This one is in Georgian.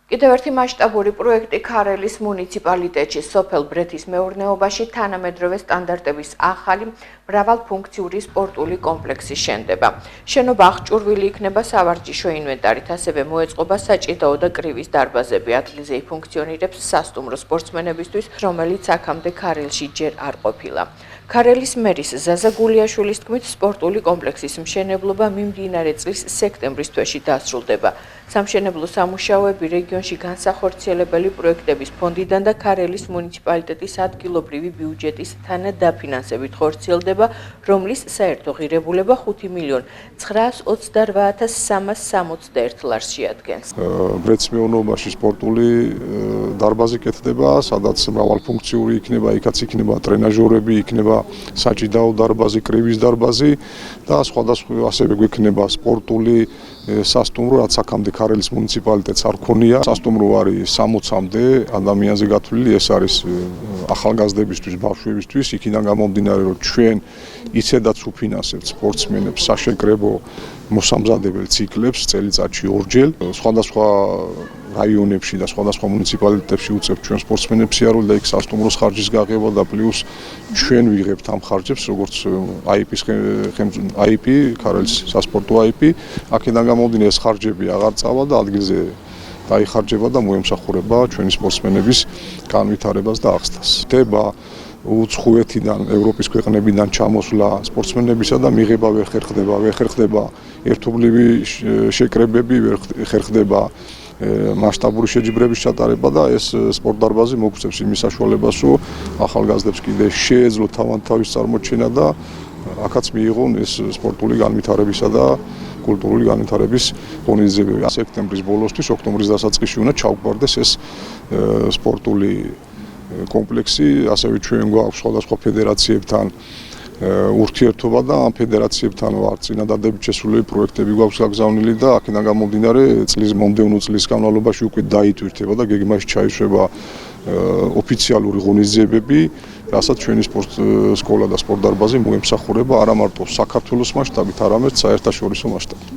კიდევ ერთი მასშტაბური პროექტი ქარელის მუნიციპალიტეტში სოფელ ბრეთის მეურნეობაში თანამედროვე სტანდარტების ახალი მრავალფუნქციური სპორტული კომპლექსი შენდება. შენობა აღჭურვილი იქნება სავარჯიშო ინვენტარით, ასევე მოეწყობა საჭიდაო და კრივის დარბაზები. ადგილზე ფუნქციონირებს სასტუმრო სპორტსმენებისთვის, რომელიც აქამდე ქარელში ჯერ არ ყოფილა. ქარელის მერის ზაზა გულიაშვილის თქმით, სპორტული კომპლექსის მშენებლობა მიმდინარე წლის სექტემბრის თვეში დასრულდება. სამშენებლო სამუშაოები რეგიონში განსახორციელებელი პროექტების ფონდიდან და ქარელის მუნიციპალიტეტის ადგილობრივი ბიუჯეტის თანადაფინანსებით ხორციელდება, რომლის საერთო ღირებულება 5.928.361 ლარს შეადგენს. ბრეთის მეურნეობაში სპორტული დარბაზი კეთდება, სადაც მრავალფუნქციური იქნება, იქაც იქნება ტრენაჟორები, იქნება საჭიდაო დარბაზი, კრივის დარბაზი და სხვადასხვა ასევე გვექნება სპორტული სასტუმრო, რაც აქამდე ქარელის მუნიციპალიტეტს არ ქონია. სასტუმრო არის 60-მდე ადამიანზე გათვლილი, ეს არის ახალგაზრდებისთვის, ბავშვებისთვის, იქიდან გამომდინარე, რომ ჩვენ ისედაც უფინანსებთ სპორტსმენებს საშეკრებო მოსამზადებელ ციკლებს წელიწადში ორჯერ, სხვადასხვა რაიონებში და სხვადასხვა მუნიციპალიტეტებში უწევთ ჩვენ სპორტსმენებს სიარული და იქ სასტუმროს ხარჯის გაღება და პლუს ჩვენ ვიღებთ ამ ხარჯებს, როგორც IP, ქარელის სასპორტო IP, აქედან გამომდინარე ეს ხარჯები აღარ წავა და ადგილზე დაიხარჯება და მოემსახურება ჩვენი სპორტსმენების განვითარებას და აღზრდას. ხდება უცხოეთიდან, ევროპის ქვეყნებიდან ჩამოსვლა სპორტსმენებისა და მიღება ვერ ხერხდება ერთობლივი შეკრებები, ვერ ხერხდება მასშტაბური შეჯიბრების ჩატარება და ეს სპორტდარბაზი მოგცემს იმის საშუალებას, რომ ახალგაზრდებს კიდე შეეძლოთ თავის წარმოჩენა და აქაც მიიღონ ეს სპორტული განვითარებისა და კულტურული განვითარების ღონისძიებები. სექტემბრის ბოლოსთვის, ოქტომბრის დასაწყისში უნდა ჩაუყვარდეს ეს სპორტული კომპლექსი, ასევე ჩვენ გვაქვს სხვადასხვა ფედერაციებთან ურთიერთობა და ამ ფედერაციებთან ვარ წინადადებით შესული პროექტები გვაქვს გაგზავნილი და აქედან გამომდინარე მომდევნო წლის განმავლობაში უკვე დაიტვირთება და გეგმაში ჩაიშვება ოფიციალური ღონისძიებები, რასაც ჩვენი სპორტ სკოლა და სპორტ დარბაზი მოემსახურება არა მარტო საქართველოს მასშტაბით, არამედ საერთაშორისო მასშტაბით.